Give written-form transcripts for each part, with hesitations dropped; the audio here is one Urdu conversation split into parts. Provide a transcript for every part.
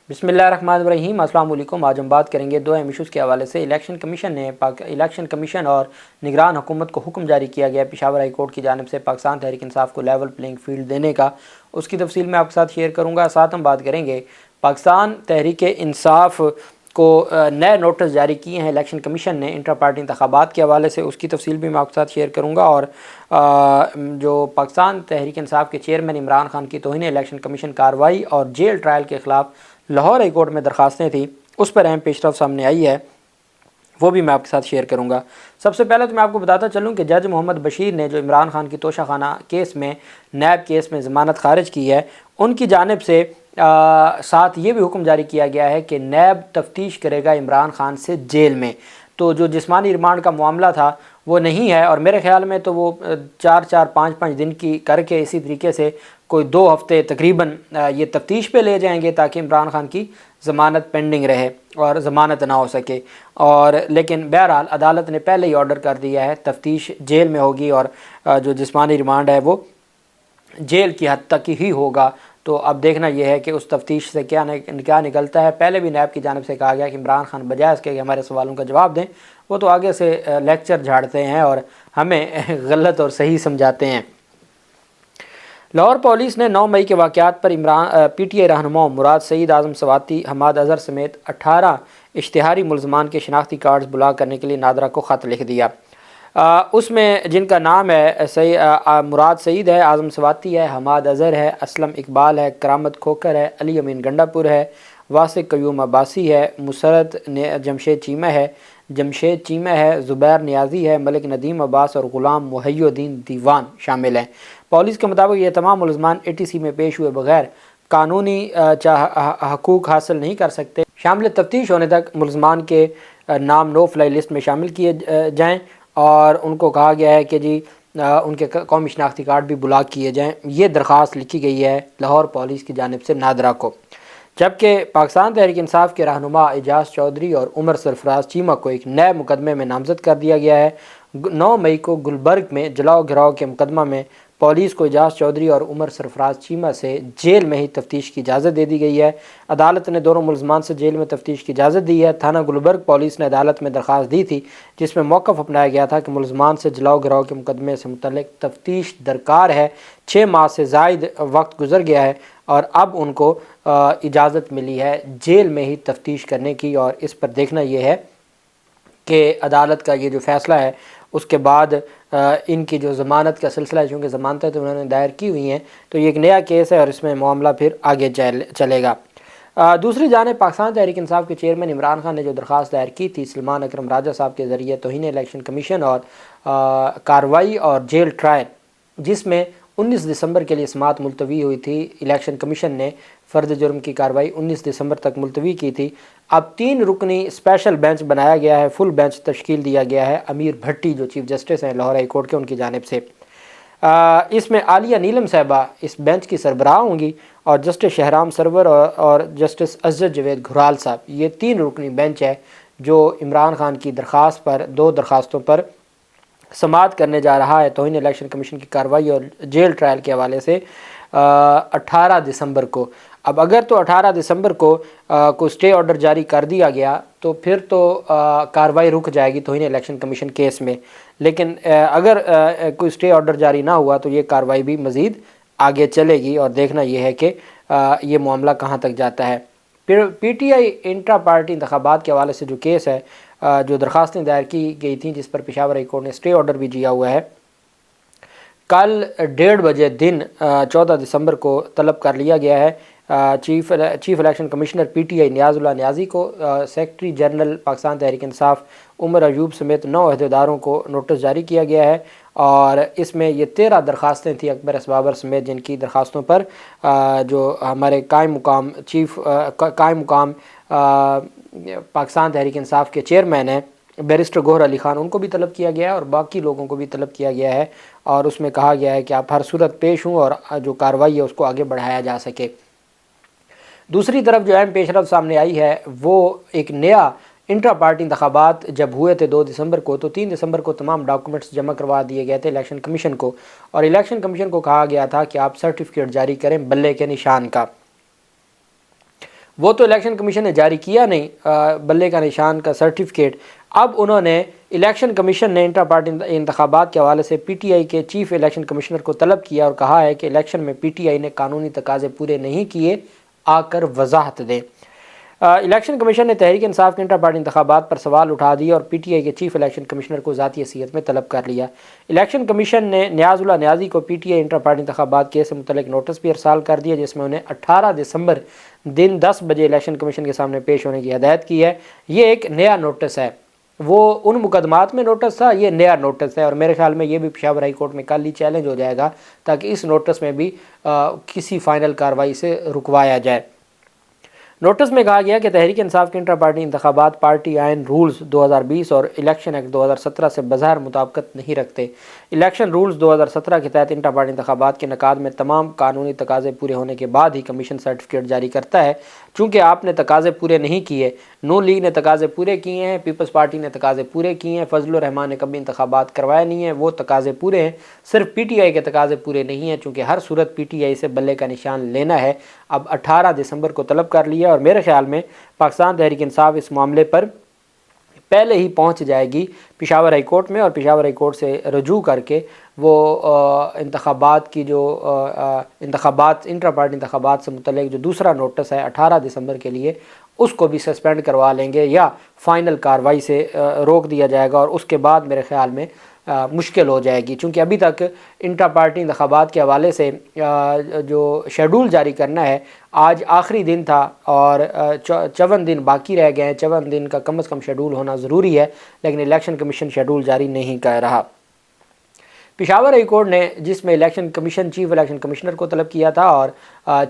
بسم اللہ الرحمن الرحیم۔ السلام علیکم۔ آج ہم بات کریں گے دو اہم ایشوز کے حوالے سے۔ الیکشن کمیشن اور نگران حکومت کو حکم جاری کیا گیا پشاور ہائی کورٹ کی جانب سے پاکستان تحریک انصاف کو لیول پلینگ فیلڈ دینے کا، اس کی تفصیل میں آپ کے ساتھ شیئر کروں گا۔ ساتھ ہم بات کریں گے پاکستان تحریک انصاف کو نئے نوٹس جاری کیے ہیں الیکشن کمیشن نے انٹرا پارٹی انتخابات کے حوالے سے، اس کی تفصیل بھی میں آپ کے ساتھ شیئر کروں گا۔ اور جو پاکستان تحریک انصاف کے چیئرمین عمران خان کی توہین الیکشن کمیشن کارروائی اور جیل ٹرائل کے خلاف لاہور ہائی کورٹ میں درخواستیں تھیں، اس پر اہم پیش رفت سامنے آئی ہے، وہ بھی میں آپ کے ساتھ شیئر کروں گا۔ سب سے پہلے تو میں آپ کو بتاتا چلوں کہ جج محمد بشیر نے جو عمران خان کی توشہ خانہ کیس میں نیب کیس میں ضمانت خارج کی ہے، ان کی جانب سے ساتھ یہ بھی حکم جاری کیا گیا ہے کہ نیب تفتیش کرے گا عمران خان سے جیل میں۔ تو جو جسمانی ریمانڈ کا معاملہ تھا وہ نہیں ہے، اور میرے خیال میں تو وہ 4-5 دن کی کر کے اسی طریقے سے کوئی 2 ہفتے تقریباً یہ تفتیش پہ لے جائیں گے تاکہ عمران خان کی ضمانت پینڈنگ رہے اور ضمانت نہ ہو سکے۔ اور لیکن بہرحال عدالت نے پہلے ہی آرڈر کر دیا ہے، تفتیش جیل میں ہوگی اور جو جسمانی ریمانڈ ہے وہ جیل کی حد تک ہی ہوگا۔ تو اب دیکھنا یہ ہے کہ اس تفتیش سے کیا نکلتا ہے۔ پہلے بھی نیب کی جانب سے کہا گیا کہ عمران خان بجائے اس کے کہ ہمارے سوالوں کا جواب دیں، وہ تو آگے سے لیکچر جھاڑتے ہیں اور ہمیں غلط اور صحیح سمجھاتے ہیں۔ لاہور پولیس نے 9 مئی کے واقعات پر پی ٹی آئی رہنماؤں مراد سعید، اعظم سواتی، حماد اظہر سمیت 18 اشتہاری ملزمان کے شناختی کارڈز بلاک کرنے کے لیے نادرا کو خط لکھ دیا۔ اس میں جن کا نام ہے مراد سعید ہے، اعظم سواتی ہے، حماد اظہر ہے، اسلم اقبال ہے، کرامت کھوکر ہے، علی امین گنڈا پور ہے، واسق قیوم عباسی ہے، مسرت جمشید چیمہ ہے، زبیر نیازی ہے، ملک ندیم عباس اور غلام محی الدین دیوان شامل ہیں۔ پولیس کے مطابق یہ تمام ملزمان ATC میں پیش ہوئے بغیر قانونی حقوق حاصل نہیں کر سکتے۔ شامل تفتیش ہونے تک ملزمان کے نام نو فلائی لسٹ میں شامل کیے جائیں، اور ان کو کہا گیا ہے کہ جی ان کے قومی شناختی کارڈ بھی بلاک کیے جائیں۔ یہ درخواست لکھی گئی ہے لاہور پولیس کی جانب سے نادرا کو، جبکہ پاکستان تحریک انصاف کے رہنما اعجاز چودھری اور عمر سرفراز چیمہ کو ایک نئے مقدمے میں نامزد کر دیا گیا ہے۔ 9 مئی کو گلبرگ میں جلاؤ گھراؤ کے مقدمہ میں پولیس کو اعجاز چودھری اور عمر سرفراز چیمہ سے جیل میں ہی تفتیش کی اجازت دے دی گئی ہے۔ عدالت نے دونوں ملزمان سے جیل میں تفتیش کی اجازت دی ہے۔ تھانہ گلبرگ پولیس نے عدالت میں درخواست دی تھی جس میں موقف اپنایا گیا تھا کہ ملزمان سے جلاؤ گھراؤ کے مقدمے سے متعلق تفتیش درکار ہے۔ 6 ماہ سے زائد وقت گزر گیا ہے اور اب ان کو اجازت ملی ہے جیل میں ہی تفتیش کرنے کی، اور اس پر دیکھنا یہ ہے کہ عدالت کا یہ جو فیصلہ ہے اس کے بعد ان کی جو ضمانت کا سلسلہ ہے، چونکہ ضمانتیں تو انہوں نے دائر کی ہوئی ہیں، تو یہ ایک نیا کیس ہے اور اس میں معاملہ پھر آگے چلے گا۔ دوسری جانب پاکستان تحریک انصاف کے چیئرمین عمران خان نے جو درخواست دائر کی تھی سلمان اکرم راجہ صاحب کے ذریعے توہین الیکشن کمیشن اور کارروائی اور جیل ٹرائل، جس میں 19 دسمبر کے لیے سماعت ملتوی ہوئی تھی، الیکشن کمیشن نے فرد جرم کی کارروائی 19 دسمبر تک ملتوی کی تھی۔ اب 3 رکنی اسپیشل بینچ بنایا گیا ہے، فل بینچ تشکیل دیا گیا ہے امیر بھٹی جو چیف جسٹس ہیں لاہور ہائی کورٹ کے، ان کی جانب سے۔ اس میں عالیہ نیلم صاحبہ اس بینچ کی سربراہ ہوں گی، اور جسٹس شہرام سرور اور جسٹس عزت جوید گھرال صاحب، یہ 3 رکنی بینچ ہے جو عمران خان کی درخواست پر 2 درخواستوں پر سماعت کرنے جا رہا ہے توہین الیکشن کمیشن کی کارروائی اور جیل ٹرائل کے حوالے سے 18 دسمبر کو۔ اب اگر تو 18 دسمبر کو کوئی سٹے آرڈر جاری کر دیا گیا تو پھر تو کارروائی رک جائے گی توہین الیکشن کمیشن کیس میں، لیکن اگر کوئی سٹے آرڈر جاری نہ ہوا تو یہ کارروائی بھی مزید آگے چلے گی، اور دیکھنا یہ ہے کہ یہ معاملہ کہاں تک جاتا ہے۔ پھر PTI انٹرا پارٹی انتخابات کے حوالے سے جو کیس ہے، جو درخواستیں دائر کی گئی تھیں جس پر پشاور ہائی کورٹ نے سٹے آرڈر بھی دیا ہوا ہے، کل 1:30 بجے دن 14 دسمبر کو طلب کر لیا گیا ہے۔ چیف الیکشن کمشنر PTI نیاز اللہ نیازی کو، سیکرٹری جنرل پاکستان تحریک انصاف عمر ایوب سمیت 9 عہدیداروں کو نوٹس جاری کیا گیا ہے، اور اس میں یہ 13 درخواستیں تھیں اکبر اسبابر سمیت، جن کی درخواستوں پر جو ہمارے قائم مقام پاکستان تحریک انصاف کے چیئرمین ہیں بیرسٹر گوہر علی خان، ان کو بھی طلب کیا گیا ہے اور باقی لوگوں کو بھی طلب کیا گیا ہے، اور اس میں کہا گیا ہے کہ آپ ہر صورت پیش ہوں اور جو کارروائی ہے اس کو آگے بڑھایا جا سکے۔ دوسری طرف جو اہم پیش رفت سامنے آئی ہے وہ ایک نیا انٹرا پارٹی انتخابات جب ہوئے تھے 2 دسمبر کو، تو 3 دسمبر کو تمام ڈاکومنٹس جمع کروا دیے گئے تھے الیکشن کمیشن کو، اور الیکشن کمیشن کو کہا گیا تھا کہ آپ سرٹیفکیٹ جاری کریں بلے کے نشان کا۔ وہ تو الیکشن کمیشن نے جاری کیا نہیں بلے کا نشان کا سرٹیفکیٹ، اب انہوں نے الیکشن کمیشن نے انٹرا پارٹی انتخابات کے حوالے سے پی ٹی آئی کے چیف الیکشن کمشنر کو طلب کیا اور کہا ہے کہ الیکشن میں پی ٹی آئی نے قانونی تقاضے پورے نہیں کیے، آ کر وضاحت دیں۔ الیکشن کمیشن نے تحریک انصاف کے انٹرا پارٹی انتخابات پر سوال اٹھا دیے اور پی ٹی آئی کے چیف الیکشن کمشنر کو ذاتی حیثیت میں طلب کر لیا۔ الیکشن کمیشن نے نیاز اللہ نیازی کو P T I intra party انتخابات کیس سے متعلق نوٹس بھی ارسال کر دیا، جس میں انہیں 18 دسمبر دن 10 بجے الیکشن کمیشن کے سامنے پیش ہونے کی ہدایت کی ہے۔ یہ ایک نیا نوٹس ہے، وہ ان مقدمات میں نوٹس تھا، یہ نیا نوٹس ہے، اور میرے خیال میں یہ بھی پشاور ہائی کورٹ میں کل ہی چیلنج ہو جائے گا تاکہ اس نوٹس میں بھی کسی فائنل کارروائی سے رکوایا جائے۔ نوٹس میں کہا گیا کہ تحریک انصاف کے انٹرا پارٹی انتخابات پارٹی آئین رولز 2020 اور الیکشن ایکٹ 2017 سے بظاہر مطابقت نہیں رکھتے۔ الیکشن رولز 2017 کے تحت انٹرا پارٹی انتخابات کے انعقاد میں تمام قانونی تقاضے پورے ہونے کے بعد ہی کمیشن سرٹیفکیٹ جاری کرتا ہے۔ چونکہ آپ نے تقاضے پورے نہیں کیے، نون لیگ نے تقاضے پورے کیے ہیں، پیپلز پارٹی نے تقاضے پورے کیے ہیں، فضل الرحمان نے کبھی انتخابات کروائے نہیں ہیں، وہ تقاضے پورے ہیں، صرف پی ٹی آئی کے تقاضے پورے نہیں ہیں، چونکہ ہر صورت پی ٹی آئی سے بلے کا نشان لینا ہے۔ اب 18 دسمبر کو طلب کر لیا اور میرے خیال میں پاکستان تحریک انصاف اس معاملے پر پہلے ہی پہنچ جائے گی پشاور ہائی کورٹ میں، اور پشاور ہائی کورٹ سے رجوع کر کے وہ انتخابات کی جو انتخابات انٹرا پارٹی انتخابات سے متعلق جو دوسرا نوٹس ہے 18 دسمبر کے لیے، اس کو بھی سسپینڈ کروا لیں گے یا فائنل کارروائی سے روک دیا جائے گا، اور اس کے بعد میرے خیال میں مشکل ہو جائے گی، چونکہ ابھی تک انٹرا پارٹی انتخابات کے حوالے سے جو شیڈول جاری کرنا ہے، آج آخری دن تھا اور 54 دن باقی رہ گئے ہیں۔ 54 دن کا کم از کم شیڈول ہونا ضروری ہے، لیکن الیکشن کمیشن شیڈول جاری نہیں کر رہا۔ پشاور ہائی کورٹ نے، جس میں election commission chief election commissioner کو طلب کیا تھا اور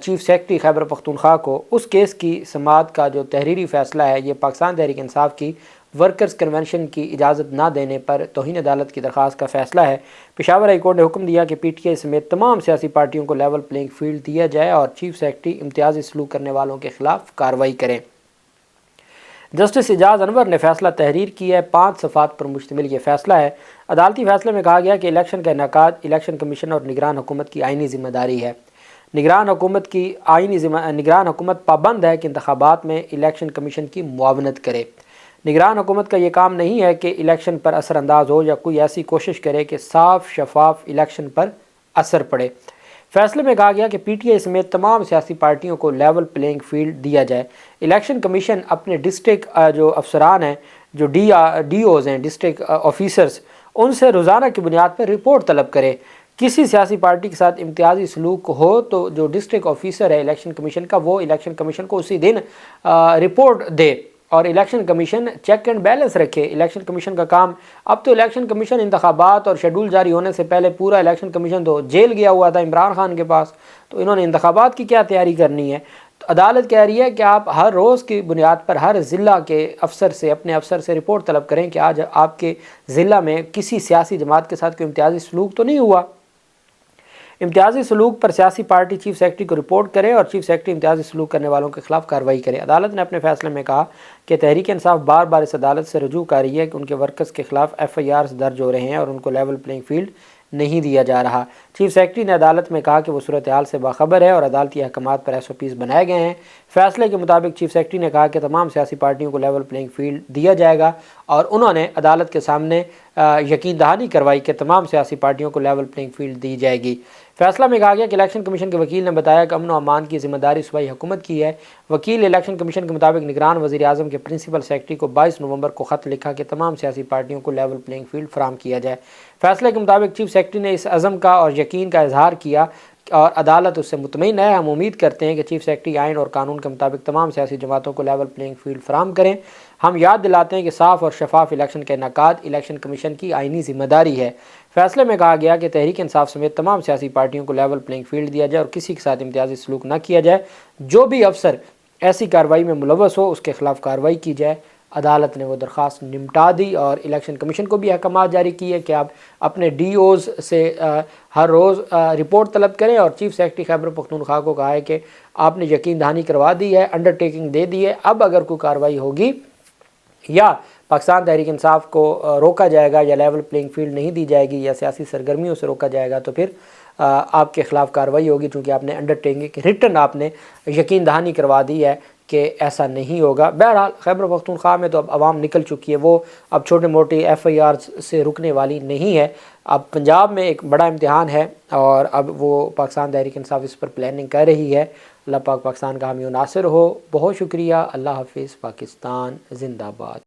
چیف سیکرٹری خیبر پختونخوا کو، اس کیس کی سماعت کا جو تحریری فیصلہ ہے، یہ پاکستان تحریک انصاف کی ورکرز کنونشن کی اجازت نہ دینے پر توہین عدالت کی درخواست کا فیصلہ ہے۔ پشاور ہائی کورٹ نے حکم دیا کہ پی ٹی آئی سمیت تمام سیاسی پارٹیوں کو لیول پلینگ فیلڈ دیا جائے اور چیف سیکرٹری امتیازی سلوک کرنے والوں کے خلاف کارروائی کریں۔ جسٹس اعجاز انور نے فیصلہ تحریر کیا ہے، 5 صفحات پر مشتمل یہ فیصلہ ہے۔ عدالتی فیصلے میں کہا گیا کہ الیکشن کا انعقاد الیکشن کمیشن اور نگران حکومت کی آئینی ذمہ داری ہے۔ نگران حکومت پابند ہے کہ انتخابات میں الیکشن کمیشن کی معاونت کرے۔ نگران حکومت کا یہ کام نہیں ہے کہ الیکشن پر اثر انداز ہو یا کوئی ایسی کوشش کرے کہ صاف شفاف الیکشن پر اثر پڑے۔ فیصلے میں کہا گیا کہ پی ٹی آئی سمیت تمام سیاسی پارٹیوں کو لیول پلینگ فیلڈ دیا جائے۔ الیکشن کمیشن اپنے ڈسٹرکٹ جو افسران ہیں، جو ڈی اوز ہیں، ڈسٹرکٹ آفیسرز، ان سے روزانہ کی بنیاد پر رپورٹ طلب کرے۔ کسی سیاسی پارٹی کے ساتھ امتیازی سلوک ہو تو جو ڈسٹرکٹ آفیسر ہے الیکشن کمیشن کا، وہ الیکشن کمیشن کو اسی دن رپورٹ دے اور election commission check and balance رکھے۔ الیکشن کمیشن کا کام، اب تو الیکشن کمیشن انتخابات اور شیڈول جاری ہونے سے پہلے پورا الیکشن کمیشن تو جیل گیا ہوا تھا عمران خان کے پاس، تو انہوں نے انتخابات کی کیا تیاری کرنی ہے؟ تو عدالت کہہ رہی ہے کہ آپ ہر روز کی بنیاد پر ہر ضلع کے افسر سے، اپنے افسر سے رپورٹ طلب کریں کہ آج آپ کے ضلع میں کسی سیاسی جماعت کے ساتھ کوئی امتیازی سلوک تو نہیں ہوا۔ امتیازی سلوک پر سیاسی پارٹی چیف سیکرٹری کو رپورٹ کرے اور چیف سیکرٹری امتیازی سلوک کرنے والوں کے خلاف کارروائی کرے۔ عدالت نے اپنے فیصلے میں کہا کہ تحریک انصاف بار بار اس عدالت سے رجوع کر رہی ہے کہ ان کے ورکرز کے خلاف ایف آئی آرز درج ہو رہے ہیں اور ان کو لیول پلینگ فیلڈ نہیں دیا جا رہا۔ چیف سیکرٹری نے عدالت میں کہا کہ وہ صورتحال سے باخبر ہے اور عدالتی احکامات پر ایس او پیز بنائے گئے ہیں۔ فیصلے کے مطابق چیف سیکرٹری نے کہا کہ تمام سیاسی پارٹیوں کو لیول پلینگ فیلڈ دیا جائے گا، اور انہوں نے عدالت کے سامنے یقین دہانی کروائی کہ تمام سیاسی پارٹیوں کو لیول پلینگ فیلڈ دی جائے گی۔ فیصلہ میں کہا گیا کہ الیکشن کمیشن کے وکیل نے بتایا کہ امن و امان کی ذمہ داری صوبائی حکومت کی ہے۔ وکیل الیکشن کمیشن کے مطابق نگران وزیر اعظم کے پرنسپل سیکرٹری کو 22 نومبر کو خط لکھا کہ تمام سیاسی پارٹیوں کو لیول پلینگ فیلڈ فراہم کیا جائے۔ فیصلے کے مطابق چیف سیکرٹری نے اس عزم کا اور یقین کا اظہار کیا اور عدالت اس سے مطمئن ہے۔ ہم امید کرتے ہیں کہ چیف سیکرٹری آئین اور قانون کے مطابق تمام سیاسی جماعتوں کو لیول پلینگ فیلڈ فراہم کریں۔ ہم یاد دلاتے ہیں کہ صاف اور شفاف الیکشن کا انعقاد الیکشن کمیشن کی آئینی ذمہ داری ہے۔ فیصلے میں کہا گیا کہ تحریک انصاف سمیت تمام سیاسی پارٹیوں کو لیول پلینگ فیلڈ دیا جائے اور کسی کے ساتھ امتیازی سلوک نہ کیا جائے۔ جو بھی افسر ایسی کارروائی میں ملوث ہو اس کے خلاف کارروائی کی جائے۔ عدالت نے وہ درخواست نمٹا دی اور الیکشن کمیشن کو بھی احکامات جاری کیے کہ آپ اپنے ڈی اوز سے ہر روز رپورٹ طلب کریں، اور چیف سیکرٹری خیبر پختونخوا کو کہا ہے کہ آپ نے یقین دہانی کروا دی ہے، انڈر ٹیکنگ دے دی ہے، اب اگر کوئی کارروائی ہوگی یا پاکستان تحریک انصاف کو روکا جائے گا یا لیول پلینگ فیلڈ نہیں دی جائے گی یا سیاسی سرگرمیوں سے روکا جائے گا تو پھر آپ کے خلاف کارروائی ہوگی، چونکہ آپ نے انڈر ٹیکنگ ریٹن آپ نے یقین دہانی کروا دی ہے کہ ایسا نہیں ہوگا۔ بہرحال خیبر پختونخوا میں تو اب عوام نکل چکی ہے، وہ اب چھوٹے موٹے ایف آئی آر سے رکنے والی نہیں ہے۔ اب پنجاب میں ایک بڑا امتحان ہے اور اب وہ پاکستان تحریک انصاف اس پر پلاننگ کر رہی ہے۔ اللہ پاک پاکستان کا حامی و ناصر ہو۔ بہت شکریہ۔ اللہ حافظ۔ پاکستان زندہ باد۔